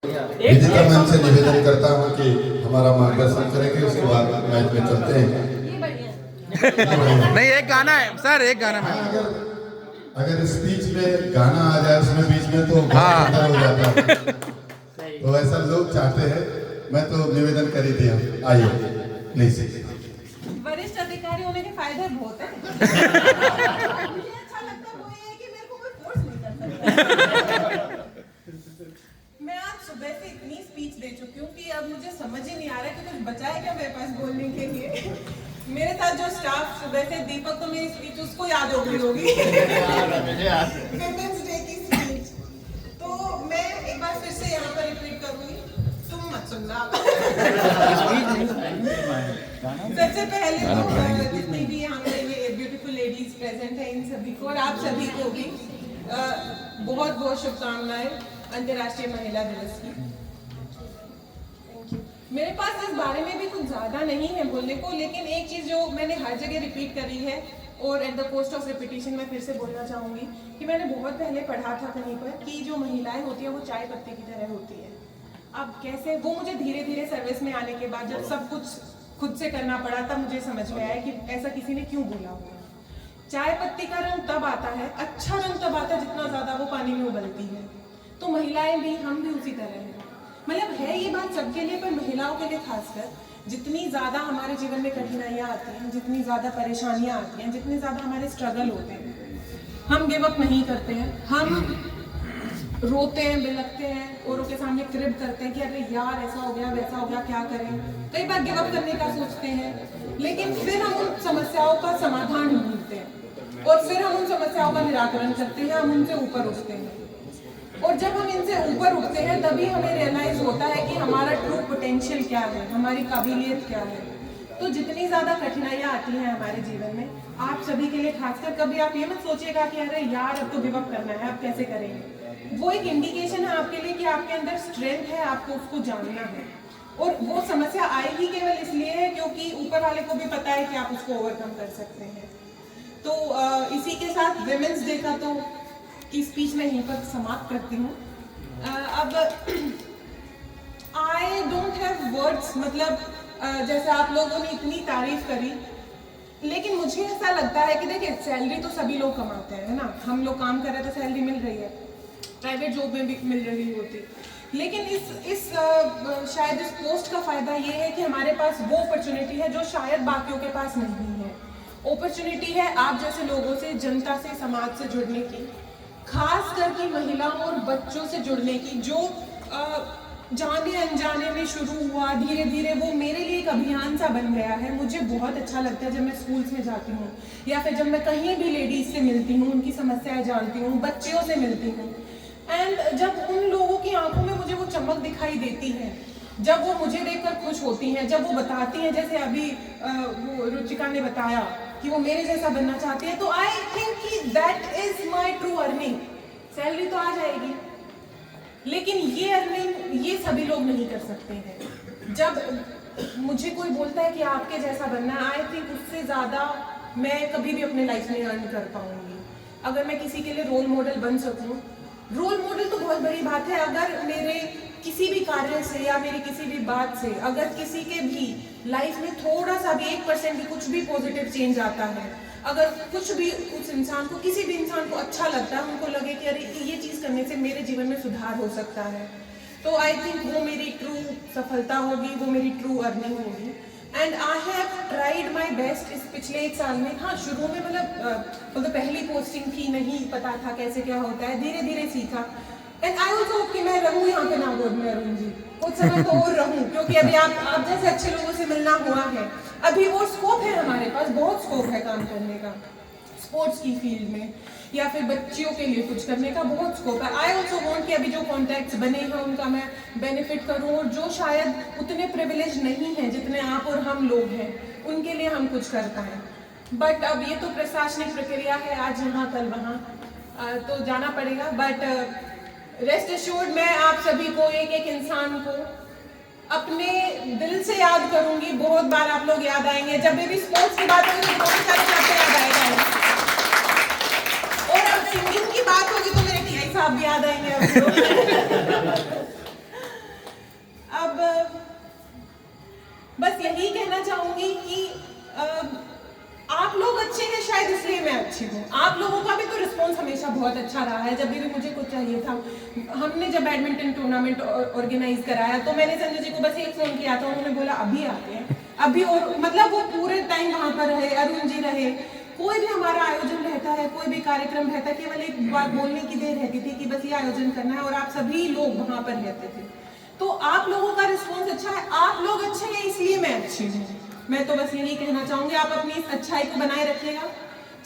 विदिता ma'am से निवेदन करता हूँ कि हमारा मार्गदर्शन करेंगे, उसके बाद मैच में चलते हैं। नहीं, एक गाना है सर, एक गाना है। अगर स्पीच में गाना आ जाए उसमें बीच में तो बहुत सुंदर हो जाता है, तो ऐसा लोग चाहते हैं। मैं तो निवेदन कर ही दिया, आइए प्लीज। वरिष्ठ अधिकारी होने के फायदे बहुत हैं। मुझे अच्छा लगता है वो ये है कि मेरे को कोई फोर्स नहीं कर सकता। मैं आज सुबह से इतनी स्पीच दे चुकी हूँ कि अब मुझे समझ ही नहीं आ रहा है कि कुछ बचा है क्या मेरे पास बोलने के लिए। मेरे साथ जो स्टाफ सुबह से, दीपक तो मेरी स्पीच उसको याद हो गई होगी, विमेंस डे की स्पीच। तो मैं एक बार फिर से यहाँ पर रिपीट करूंगी, तुम मत सुनना। सबसे पहले तो जितनी भी यहाँ पे ये ब्यूटीफुल लेडीज प्रेजेंट है, इन सभी को और आप सभी को भी बहुत बहुत शुभकामनाएं अंतर्राष्ट्रीय महिला दिवस की। मेरे पास इस बारे में भी कुछ ज्यादा नहीं है बोलने को, लेकिन एक चीज जो मैंने हर जगह रिपीट करी है और at the cost of repetition मैं फिर से बोलना चाहूंगी कि मैंने बहुत पहले पढ़ा था कहीं पर कि जो महिलाएं होती हैं वो चाय पत्ती की तरह होती है। अब कैसे, वो मुझे धीरे धीरे सर्विस में आने के बाद जब सब कुछ खुद से करना पड़ा तब मुझे समझ में आया कि ऐसा किसी ने क्यों बोला होगा। चाय पत्ती का रंग तब आता है, अच्छा रंग तब आता है जितना ज्यादा वो पानी में उबलती है। तो महिलाएं भी, हम भी उसी तरह हैं। मतलब है ये बात सबके लिए, पर महिलाओं के लिए खासकर जितनी ज्यादा हमारे जीवन में कठिनाइयां आती हैं, जितनी ज्यादा परेशानियां आती हैं, जितने ज्यादा हमारे स्ट्रगल होते हैं, हम गिव अप नहीं करते हैं। हम रोते हैं, बिलखते हैं, औरों के सामने क्रिब करते हैं कि अरे यार ऐसा हो गया, वैसा हो गया, क्या करें। कई बार गिव अप करने का सोचते हैं, लेकिन फिर हम उन समस्याओं का समाधान ढूंढते हैं और फिर हम उन समस्याओं का निराकरण करते हैं, हम उनसे ऊपर उठते हैं। और जब हम इनसे ऊपर उठते हैं तभी हमें रियलाइज होता है कि हमारा ट्रू पोटेंशियल क्या है, हमारी काबिलियत क्या है। तो जितनी ज्यादा कठिनाइयां आती हैं हमारे जीवन में, आप सभी के लिए खासकर, कभी आप ये मत सोचिएगा कि अरे यार अब तो गिव अप करना है, अब कैसे करेंगे। वो एक इंडिकेशन है आपके लिए कि आपके अंदर स्ट्रेंथ है, आपको उसको जानना है। और वो समस्या आएगी केवल इसलिए है क्योंकि ऊपर वाले को भी पता है कि आप उसको ओवरकम कर सकते हैं। तो इसी के साथ विमेंस डे का तो की स्पीच मैं यहीं पर समाप्त करती हूँ। अब आई डोंट हैव वर्ड्स, मतलब जैसे आप लोगों ने इतनी तारीफ करी, लेकिन मुझे ऐसा लगता है कि देखिए सैलरी तो सभी लोग कमाते हैं, है ना। हम लोग काम कर रहे हैं तो सैलरी मिल रही है, प्राइवेट जॉब में भी मिल रही होती, लेकिन इस शायद इस पोस्ट का फायदा ये है कि हमारे पास वो अपॉर्चुनिटी है जो शायद बाकियों के पास नहीं है। अपॉर्चुनिटी है आप जैसे लोगों से, जनता से, समाज से जुड़ने की, खास करके महिलाओं और बच्चों से जुड़ने की, जो जाने अनजाने में शुरू हुआ, धीरे धीरे वो मेरे लिए एक अभियान सा बन गया है। मुझे बहुत अच्छा लगता है जब मैं स्कूल्स में जाती हूँ या फिर जब मैं कहीं भी लेडीज से मिलती हूँ, उनकी समस्याएं जानती हूँ, बच्चियों से मिलती हूँ, एंड जब उन लोगों की आंखों में मुझे वो चमक दिखाई देती है, जब वो मुझे देखकर खुश होती हैं, जब वो बताती हैं, जैसे अभी वो रुचिका ने बताया कि वो मेरे जैसा बनना चाहती है, तो आई थिंक कि that is my true earning. Salary तो आ जाएगी, लेकिन ये अर्निंग ये सभी लोग नहीं कर सकते हैं। जब मुझे कोई बोलता है कि आपके जैसा बनना है, आई थिंक उससे ज्यादा मैं कभी भी अपने लाइफ में अर्न कर पाऊंगी। अगर मैं किसी के लिए रोल मॉडल बन सकूं, रोल मॉडल तो बहुत बड़ी बात है। अगर मेरे किसी भी कार्य से या मेरी किसी भी बात से अगर किसी के भी लाइफ में थोड़ा सा भी 1% भी कुछ भी पॉजिटिव चेंज आता है, अगर कुछ भी उस इंसान को, किसी भी इंसान को अच्छा लगता है, उनको लगे कि अरे ये चीज़ करने से मेरे जीवन में सुधार हो सकता है, तो आई थिंक वो मेरी ट्रू सफलता होगी, वो मेरी ट्रू अर्निंग होगी। And I have tried my best इस पिछले 1 साल में। हाँ, शुरू में मतलब तो पहली पोस्टिंग थी, नहीं पता था कैसे क्या होता है, धीरे धीरे सीखा। एंड आई ऑल्सो होप कि मैं रहूँ यहाँ पे नागौर में रहूँगी कुछ समय तो और रहूँ, क्योंकि अभी आप जैसे अच्छे लोगों से मिलना हुआ है, अभी वो स्कोप है हमारे पास, बहुत स्कोप है काम करने का, स्पोर्ट्स की फील्ड में या फिर बच्चियों के लिए कुछ करने का बहुत स्कोप है। आई ऑल्सो वांट कि अभी जो कॉन्टैक्ट्स बने हैं उनका मैं बेनिफिट करूं, और जो शायद उतने प्रिविलेज नहीं हैं जितने आप और हम लोग हैं, उनके लिए हम कुछ कर पाएं। बट अब ये तो प्रशासनिक प्रक्रिया है, आज यहाँ कल वहाँ, तो जाना पड़ेगा। बट रेस्ट एश्योर्ड, मैं आप सभी को, एक एक इंसान को अपने दिल से याद करूंगी। बहुत बार आप लोग याद आएंगे, जब भी स्पोर्ट्स की बात होगी तो बहुत सारे शब्द याद आएगा, और अब सिंगिंग की बात होगी तो मेरे टीआई साहब भी याद आएंगे। अच्छी हूँ। आप लोगों का भी तो रिस्पॉन्स हमेशा बहुत अच्छा रहा है। जब भी मुझे कुछ चाहिए था, हमने जब बैडमिंटन टूर्नामेंट ऑर्गेनाइज कराया तो मैंने संजय जी को बस एक फोन किया था, उन्होंने बोला अभी आते हैं अभी। और मतलब वो पूरे टाइम वहाँ पर रहे, अरुण जी रहे। कोई भी हमारा आयोजन रहता है, कोई भी कार्यक्रम रहता है, केवल एक बात बोलने की देर रहती थी कि बस ये आयोजन करना है और आप सभी लोग वहाँ पर रहते थे। तो आप लोगों का रिस्पॉन्स अच्छा है, आप लोग अच्छे हैं इसलिए मैं अच्छी हूँ। मैं तो बस यही कहना चाहूंगी, आप अपनी इस अच्छाई को बनाए रखिएगा।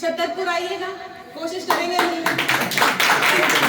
छतरपुर आइएगा, कोशिश करेंगे मिलने।